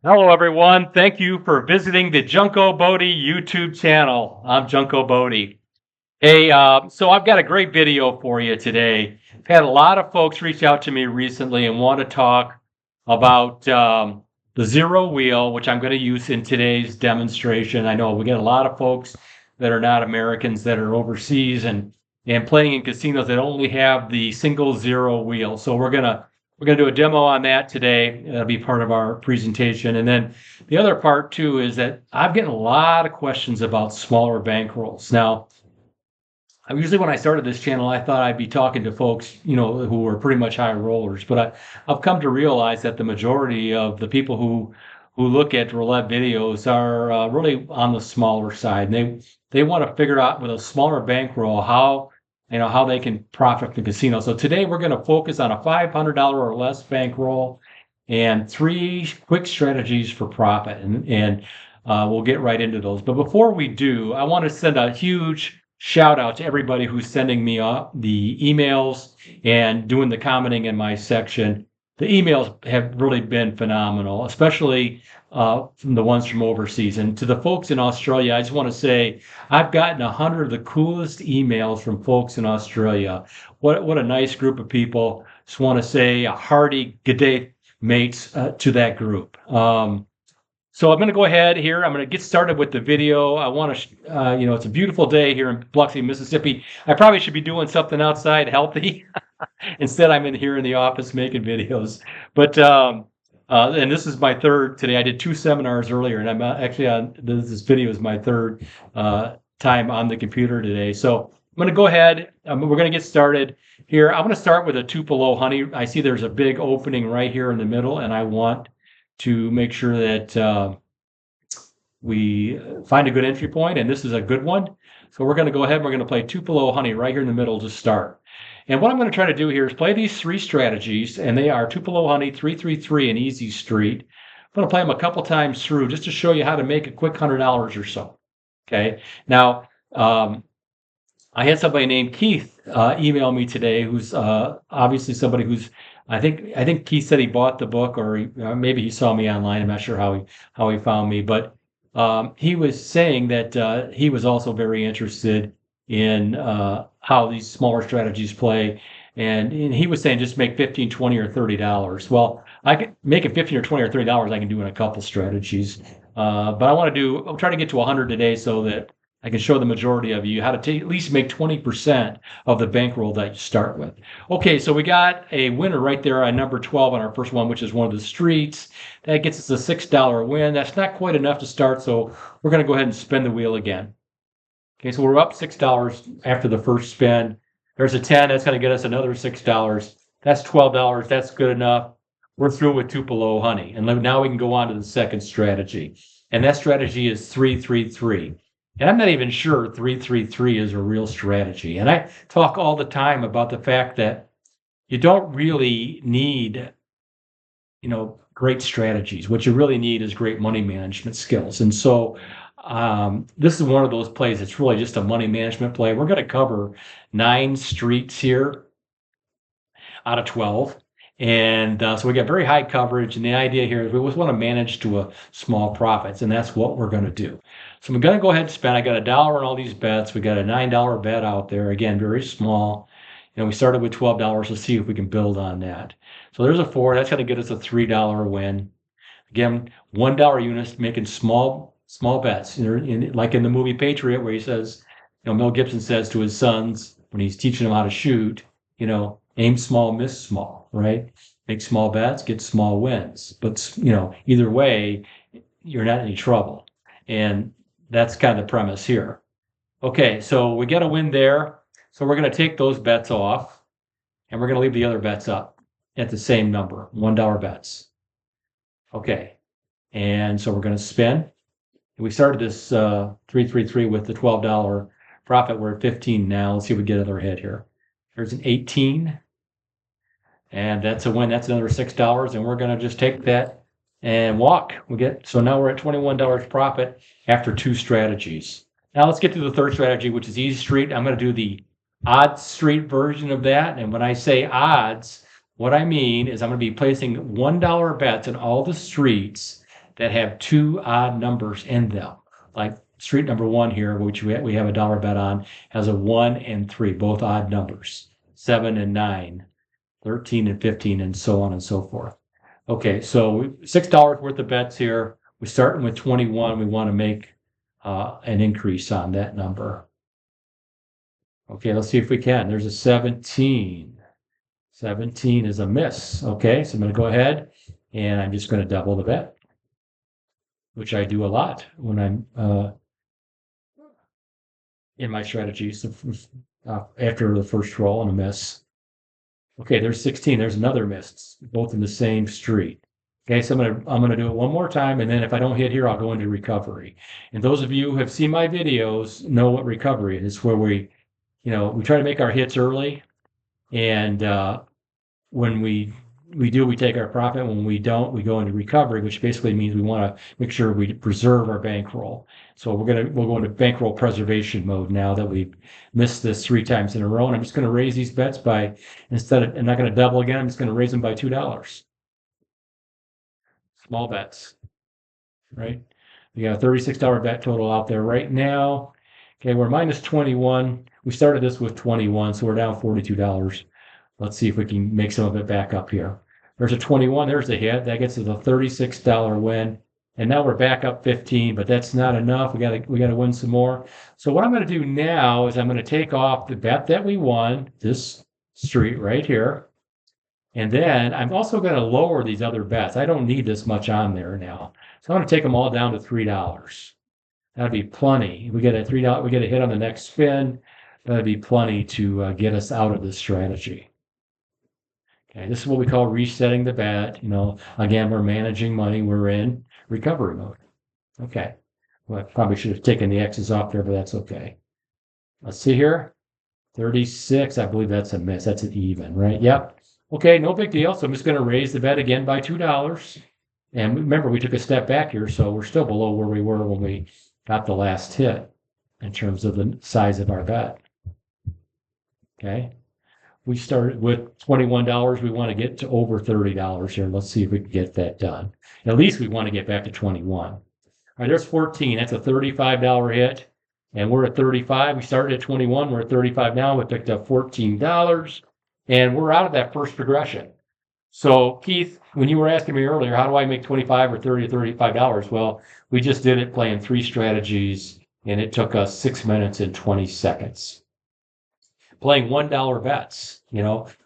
Hello, everyone. Thank you for visiting the Junko Bodie YouTube channel. I'm Junko Bodie. Hey, so I've got a great video for you today. I've had a lot of folks reach out to me recently and want to talk about the zero wheel, which I'm going to use in today's demonstration. I know we get a lot of folks that are not Americans that are overseas and playing in casinos that only have the single zero wheel. So we're gonna do a demo on that today. That'll be part of our presentation. And then the other part too is that I'm getting a lot of questions about smaller bankrolls. Now, usually when I started this channel, I thought I'd be talking to folks, who were pretty much high rollers. But I've come to realize that the majority of the people who look at roulette videos are really on the smaller side. And they want to figure out with a smaller bankroll how they can profit from the casino. So today we're going to focus on a $500 or less bankroll and three quick strategies for profit. And we'll get right into those. But before we do, I want to send a huge shout out to everybody who's sending me the emails and doing the commenting in my section. The emails have really been phenomenal, especially from the ones from overseas. And to the folks in Australia, I just want to say I've gotten 100 of the coolest emails from folks in Australia. What a nice group of people. Just want to say a hearty good day, mates, to that group. So I'm going to go ahead here. I'm going to get started with the video. I want to, it's a beautiful day here in Biloxi, Mississippi. I probably should be doing something outside healthy. Instead, I'm in here in the office making videos. But and this is my third today. I did two seminars earlier, and I'm actually on this video is my third time on the computer today. So I'm going to go ahead. We're going to get started here. I'm going to start with a Tupelo honey. I see there's a big opening right here in the middle, and I want to make sure that we find a good entry point, and this is a good one. So we're going to go ahead and we're going to play Tupelo honey right here in the middle to start. And what I'm going to try to do here is play these three strategies, and they are Tupelo honey, 333, and easy street. I'm going to play them a couple times through just to show you how to make a quick $100 or so. Okay. Now, I had somebody named Keith email me today, who's obviously somebody who's I think Keith said he bought the book, or maybe he saw me online. I'm not sure how he found me, but he was saying that he was also very interested in how these smaller strategies play, and he was saying just make 15, 20, or $30. Well, I can make it 15 or 20 or $30. I can do in a couple strategies, but I'll try to get to 100 today so that I can show the majority of you how to at least make 20% of the bankroll that you start with. Okay, so we got a winner right there on number 12 on our first one, which is one of the streets. That gets us a $6 win. That's not quite enough to start, so we're going to go ahead and spin the wheel again. Okay, so we're up $6 after the first spin. There's a 10. That's going to get us another $6. That's $12. That's good enough. We're through with Tupelo honey. And now we can go on to the second strategy. And that strategy is 333. And I'm not even sure 333 is a real strategy. And I talk all the time about the fact that you don't really need, great strategies. What you really need is great money management skills. And so this is one of those plays. It's really just a money management play. We're going to cover 9 streets here out of 12. And so we got very high coverage. And the idea here is we always want to manage to a small profits. And that's what we're going to do. So I'm going to go ahead and spend. I got $1 on all these bets. We got a $9 bet out there. Again, very small. We started with $12. Let's see if we can build on that. So there's a 4. That's going to get us a $3 win. Again, $1 units, making small bets. Like in the movie Patriot, where he says, Mel Gibson says to his sons when he's teaching them how to shoot, aim small, miss small, right? Make small bets, get small wins. But, either way, you're not in any trouble. And that's kind of the premise here. Okay, so we get a win there. So we're going to take those bets off, and we're going to leave the other bets up at the same number, $1 bets. Okay, and so we're going to spin. We started this 333 with the $12 profit. We're at 15 now. Let's see if we get another hit here. There's an 18, and that's a win. That's another $6, and we're going to just take that and walk. So now we're at $21 profit after 2 strategies. Now let's get to the third strategy, which is easy street. I'm going to do the odd street version of that. And when I say odds, what I mean is I'm going to be placing $1 bets in all the streets that have two odd numbers in them. Like street number 1 here, which we have a dollar bet on, has a 1 and 3, both odd numbers, 7 and 9, 13 and 15, and so on and so forth. Okay, so $6 worth of bets here. We're starting with 21. We want to make an increase on that number. Okay, let's see if we can. There's a 17. 17 is a miss. Okay, so I'm going to go ahead and I'm just going to double the bet, which I do a lot when I'm in my strategies after the first roll and a miss. Okay, there's 16. There's another miss, both in the same street. Okay, so I'm gonna do it one more time, and then if I don't hit here, I'll go into recovery. And those of you who have seen my videos know what recovery is, where we try to make our hits early, and when we take our profit. When we don't, we go into recovery, which basically means we want to make sure we preserve our bankroll. So we'll go into bankroll preservation mode now that we've missed this 3 times in a row. And I'm just going to raise these bets by, I'm not going to double again, I'm just going to raise them by $2. Small bets, right? We got a $36 bet total out there right now. Okay, we're minus 21. We started this with 21, so we're down $42. Let's see if we can make some of it back up here. There's a 21. There's a hit. That gets us a $36 win. And now we're back up 15, but that's not enough. We got to win some more. So what I'm going to do now is I'm going to take off the bet that we won, this street right here. And then I'm also going to lower these other bets. I don't need this much on there now. So I'm going to take them all down to $3. That'd be plenty. We get a $3. We get a hit on the next spin. That'd be plenty to get us out of this strategy. Okay, this is what we call resetting the bet. Again, we're managing money. We're in recovery mode. Okay. Well, I probably should have taken the X's off there, but that's okay. Let's see here. 36. I believe that's a miss. That's an even, right? Yep. Okay, no big deal. So I'm just going to raise the bet again by $2. And remember, we took a step back here, so we're still below where we were when we got the last hit in terms of the size of our bet. Okay. We started with $21. We want to get to over $30 here. Let's see if we can get that done. At least we want to get back to 21. All right, there's 14. That's a $35 hit. And we're at 35. We started at 21. We're at 35 now. We picked up $14. And we're out of that first progression. So, Keith, when you were asking me earlier, how do I make 25 or 30 or $35? Well, we just did it playing 3 strategies, and it took us 6 minutes and 20 seconds. Playing $1 bets,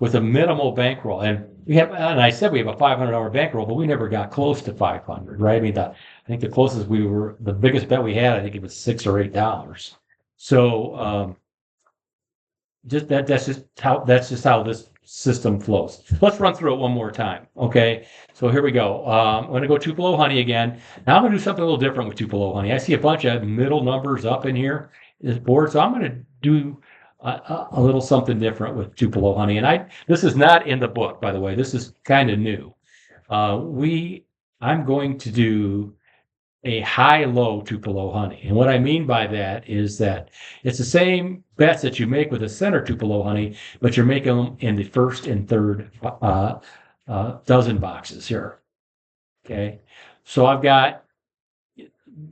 with a minimal bankroll. And I said we have a $500 bankroll, but we never got close to 500, right? I mean, I think the closest the biggest bet we had, I think it was $6 or $8. So, that's just how this system flows. Let's run through it one more time. Okay. So here we go. I'm going to go Tupelo honey again. Now I'm going to do something a little different with Tupelo honey. I see a bunch of middle numbers up in here, this board. So I'm going to do a little something different with Tupelo honey. And this is not in the book, by the way. This is kind of new. I'm going to do a high-low Tupelo honey. And what I mean by that is that it's the same bets that you make with a center Tupelo honey, but you're making them in the first and third dozen boxes here. Okay. So I've got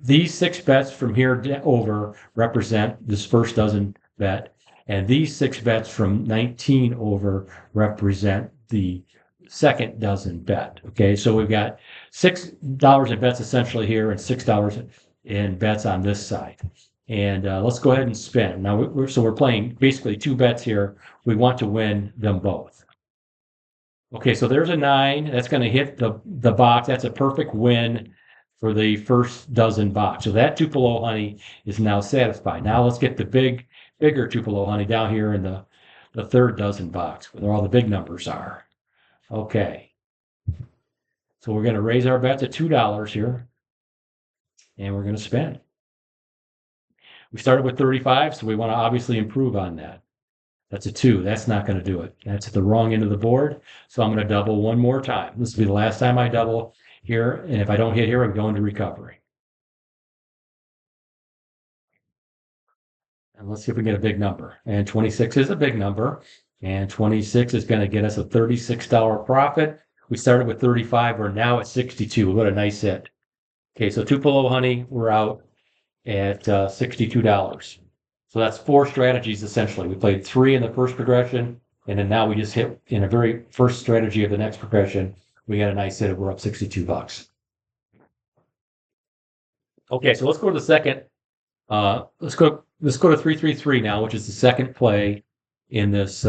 these 6 bets from here over represent this first dozen bet. And these 6 bets from 19 over represent the second dozen bet. Okay, so we've got $6 in bets essentially here and $6 in bets on this side. And let's go ahead and spin. Now, we're playing basically 2 bets here. We want to win them both. Okay, so there's a 9. That's going to hit the box. That's a perfect win for the first dozen box. So that Tupelo honey is now satisfied. Now let's get the bigger Tupelo honey down here in the third dozen box where all the big numbers are. Okay. So we're going to raise our bet to $2 here. And we're going to spin. We started with 35, so we want to obviously improve on that. That's a 2. That's not going to do it. That's at the wrong end of the board. So I'm going to double one more time. This will be the last time I double here. And if I don't hit here, I'm going to recovery. And let's see if we get a big number. And 26 is a big number. And 26 is going to get us a $36 profit. We started with 35. We're now at 62. What a nice hit. Okay, so Tupelo honey, we're out at $62. So that's 4 strategies essentially. We played 3 in the first progression, and then now we just hit in a very first strategy of the next progression. We got a nice hit. We're up $62. Okay, so let's go to the second. Let's go to 333 now, which is the second play in this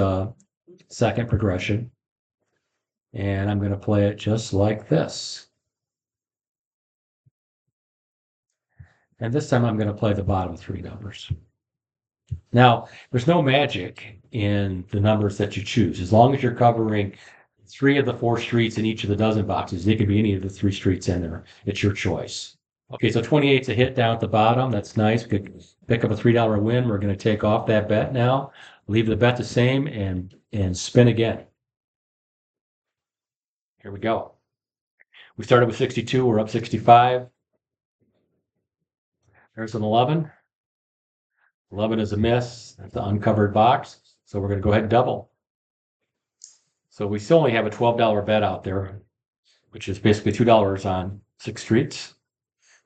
second progression. And I'm going to play it just like this. And this time I'm going to play the bottom 3 numbers. Now, there's no magic in the numbers that you choose. As long as you're covering 3 of the 4 streets in each of the dozen boxes, it could be any of the 3 streets in there. It's your choice. Okay, so 28's a hit down at the bottom. That's nice. We could pick up a $3 win. We're going to take off that bet now, leave the bet the same, and spin again. Here we go. We started with 62. We're up 65. There's an 11. 11 is a miss. That's the uncovered box. So we're going to go ahead and double. So we still only have a $12 bet out there, which is basically $2 on 6 streets.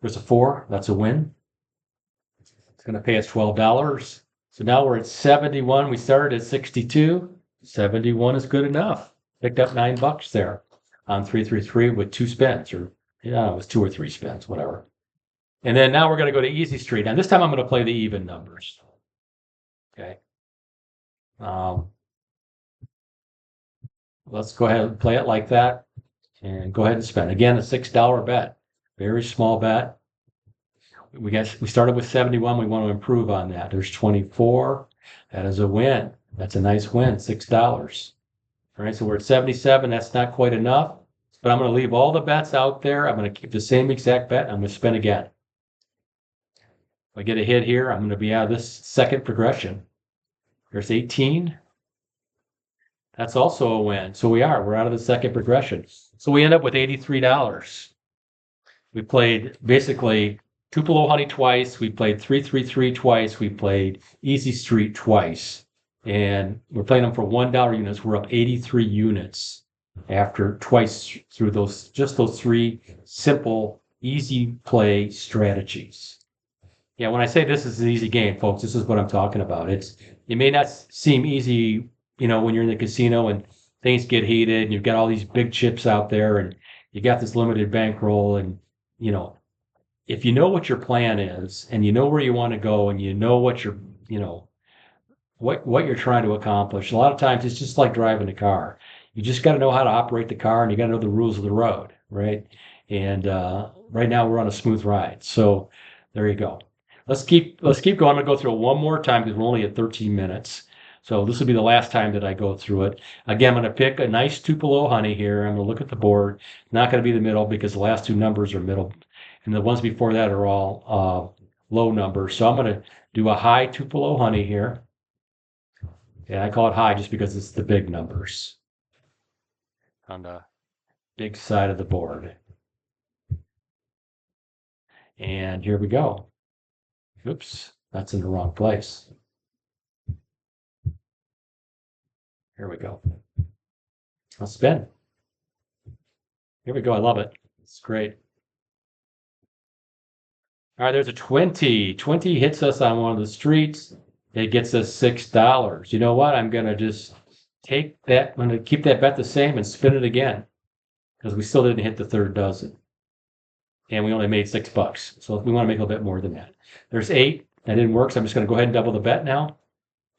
There's a 4. That's a win. It's going to pay us $12. So now we're at 71. We started at 62. 71 is good enough. Picked up $9 there on 333 with 2 spins, or it was 2 or 3 spins, whatever. And then now we're going to go to Easy Street. And this time I'm going to play the even numbers. Okay. Let's go ahead and play it like that and go ahead and spend. Again, a $6 bet. Very small bet. We started with 71. We want to improve on that. There's 24. That is a win. That's a nice win, $6. All right, so we're at 77. That's not quite enough, but I'm going to leave all the bets out there. I'm going to keep the same exact bet. I'm going to spin again. If I get a hit here, I'm going to be out of this second progression. There's 18. That's also a win. So we're out of the second progression. So we end up with $83. We played basically Tupelo Honey twice. We played 333 twice. We played Easy Street twice. And we're playing them for $1 units. We're up 83 units after twice through those 3 simple, easy play strategies. Yeah, when I say this is an easy game, folks, this is what I'm talking about. It may not seem easy, when you're in the casino and things get heated and you've got all these big chips out there and you got this limited bankroll and, if you know what your plan is and you know where you want to go and you know what you're, what you're trying to accomplish, a lot of times it's just like driving a car. You just got to know how to operate the car and you got to know the rules of the road, right? And right now we're on a smooth ride. So there you go. Let's keep going. I'm going to go through it one more time because we're only at 13 minutes. So this will be the last time that I go through it. Again, I'm going to pick a nice Tupelo honey here. I'm going to look at the board. Not going to be the middle because the last 2 numbers are middle. And the ones before that are all low numbers. So I'm going to do a high Tupelo honey here. And I call it high just because it's the big numbers on the big side of the board. And here we go. Oops, that's in the wrong place. Here we go. I'll spin. Here we go. I love it. It's great. All right, there's a 20. 20 hits us on one of the streets. It gets us $6. You know what? I'm going to just take that. I'm going to keep that bet the same and spin it again because we still didn't hit the third dozen. And we only made $6. So we want to make a little bit more than that. There's 8. That didn't work, so I'm just going to go ahead and double the bet now.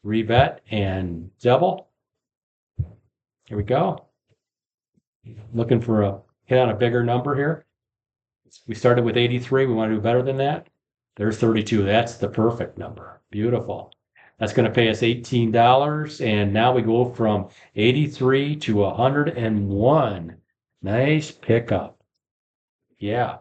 Rebet and double. Here we go. Looking for a hit on a bigger number here. We started with 83. We want to do better than that. There's 32. That's the perfect number. Beautiful. That's going to pay us $18. And now we go from 83 to 101. Nice pickup. Yeah.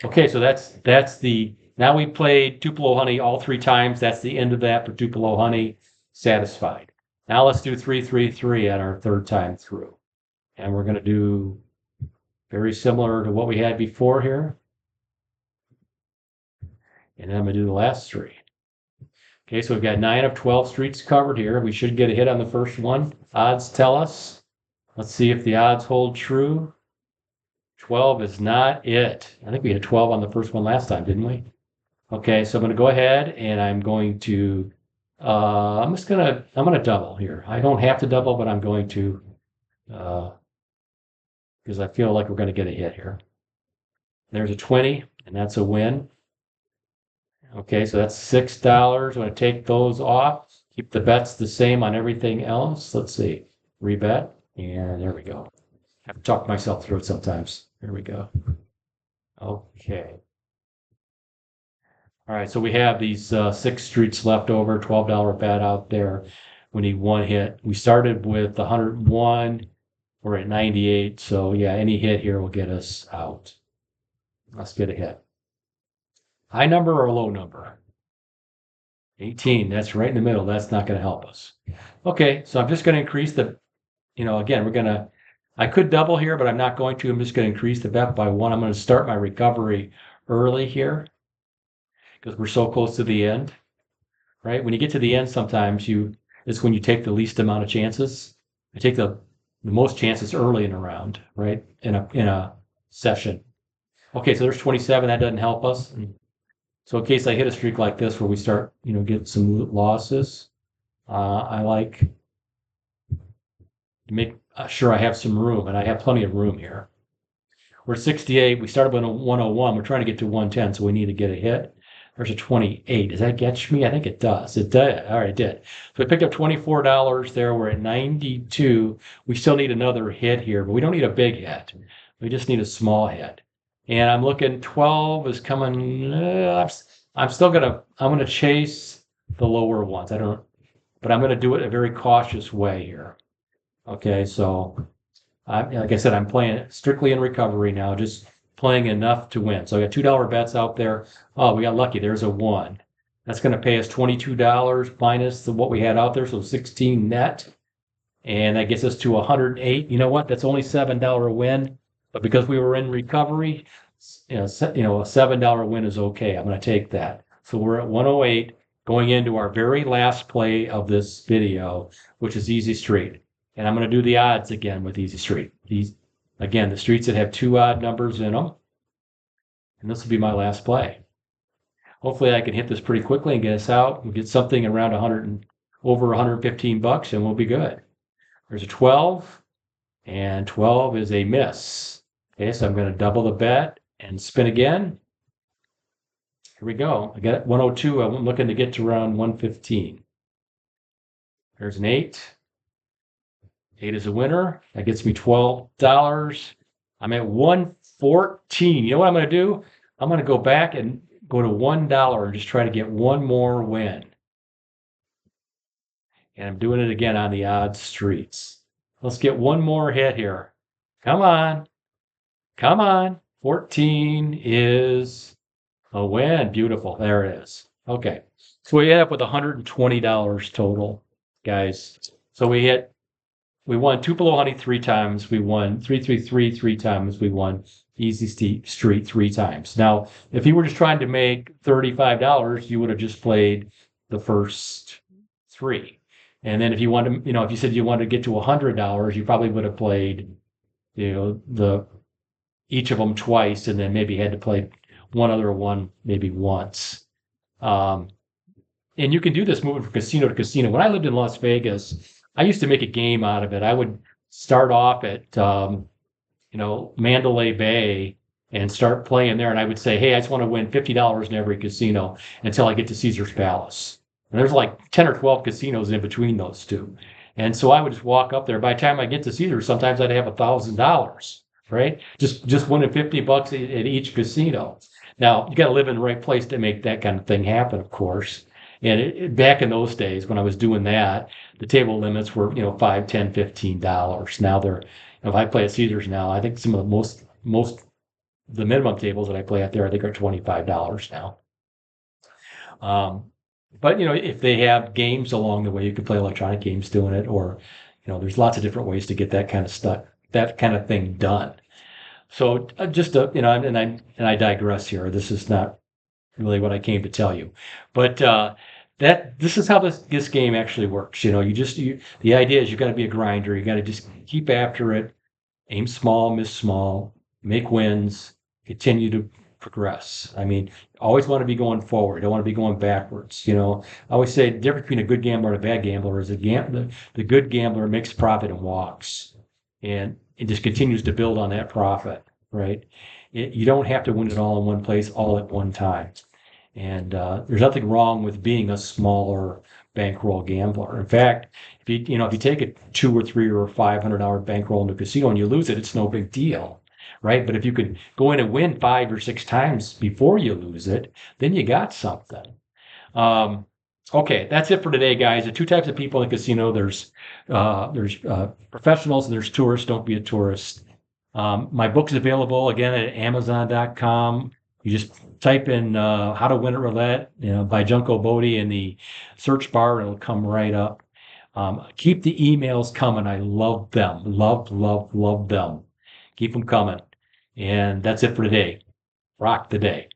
Okay, so that's the, now we played Tupelo Honey all 3 times. That's the end of that for Tupelo Honey. Satisfied. Now let's do 333 at our 3rd time through. And we're going to do very similar to what we had before here. And then I'm going to do the last 3. Okay, so we've got 9 of 12 streets covered here. We should get a hit on the first one. Odds tell us. Let's see if the odds hold true. 12 is not it. I think we had 12 on the first one last time, didn't we? Okay, so I'm going to go ahead and I'm going to, I'm going to double here. I don't have to double, but I'm going to, because I feel like we're going to get a hit here. There's a 20, and that's a win. Okay, so that's $6. I'm going to take those off. Keep the bets the same on everything else. Let's see. Rebet. And there we go. I have to talk myself through it sometimes. There we go. Okay. All right, so we have these 6 streets left over, $12 bet out there. We need one hit. We started with 101. We're at 98. So yeah, any hit here will get us out. Let's get a hit. High number or low number? 18. That's right in the middle. That's not going to help us. Okay, so I'm just going to increase the, again, I could double here, but I'm not going to. I'm just going to increase the bet by 1. I'm going to start my recovery early here because we're so close to the end, right? When you get to the end, sometimes it's when you take the least amount of chances. I take the most chances early in a round, right? In a session. Okay, so there's 27. That doesn't help us. So in case I hit a streak like this where we start, getting some losses, I like to make sure I have some room, and I have plenty of room here. We're 68. We started with a 101. We're trying to get to 110, so we need to get a hit. There's a 28. Does that get me? I think it does. It did. All right, it did. So we picked up $24 there. We're at 92. We still need another hit here, but we don't need a big hit. We just need a small hit. And I'm looking, 12 is coming. I'm going to chase the lower ones. But I'm going to do it a very cautious way here. Okay, so like I said, I'm playing strictly in recovery now, just playing enough to win. So I got $2 bets out there. Oh, we got lucky. There's a 1. That's going to pay us $22 minus what we had out there, so 16 net. And that gets us to 108. You know what? That's only $7 win. But because we were in recovery, a $7 win is okay. I'm going to take that. So we're at 108 going into our very last play of this video, which is Easy Street. And I'm going to do the odds again with Easy Street. Again, the streets that have 2 odd numbers in them. And this will be my last play. Hopefully I can hit this pretty quickly and get us out. We'll get something around over $115 and we'll be good. There's a 12, and 12 is a miss. Okay, so I'm going to double the bet and spin again. Here we go. I got it 102. I'm looking to get to around 115. There's an 8. 8 is a winner. That gets me $12. I'm at 114. You know what I'm going to do? I'm going to go back and go to $1 and just try to get one more win. And I'm doing it again on the odd streets. Let's get one more hit here. Come on. Come on. 14 is a win. Beautiful. There it is. Okay. So we end up with $120 total, guys. So we won Tupelo Honey 3 times. We won 333 3 times. We won Easy Street 3 times. Now, if you were just trying to make $35, you would have just played the first 3. And then if you wanted, if you said you wanted to get to $100, you probably would have played, each of them twice, and then maybe had to play one other one maybe once. And you can do this moving from casino to casino. When I lived in Las Vegas, I used to make a game out of it. I would start off at, Mandalay Bay and start playing there. And I would say, hey, I just want to win $50 in every casino until I get to Caesar's Palace. And there's like 10 or 12 casinos in between those two. And so I would just walk up there. By the time I get to Caesar's, sometimes I'd have $1,000, right? Just winning $50 at each casino. Now, you got to live in the right place to make that kind of thing happen, of course. And back in those days, when I was doing that, the table limits were, $5, $10, $15. Now they're, if I play at Caesars now, I think some of the minimum tables that I play out there, I think are $25 now. But if they have games along the way, you can play electronic games doing it, or there's lots of different ways to get that kind of stuff, that kind of thing done. So and I digress here. This is not really what I came to tell you, but this is how this game actually works. The idea is you got to be a grinder. You got to just keep after it, aim small, miss small, make wins, continue to progress. I mean, always want to be going forward. Don't want to be going backwards. I always say the difference between a good gambler and a bad gambler is the good gambler makes profit and walks, and it just continues to build on that profit, right? You don't have to win it all in one place, all at one time. And there's nothing wrong with being a smaller bankroll gambler. In fact, if you take a $200 or $300 or $500 bankroll into a casino and you lose it, it's no big deal, right? But if you could go in and win 5 or 6 times before you lose it, then you got something. Okay, that's it for today, guys. The two types of people in the casino: there's professionals and there's tourists. Don't be a tourist. My book is available again at Amazon.com. You just type in "How to Win at Roulette," by Junko Bodie in the search bar, and it'll come right up. Keep the emails coming. I love them. Love them. Keep them coming. And that's it for today. Rock the day.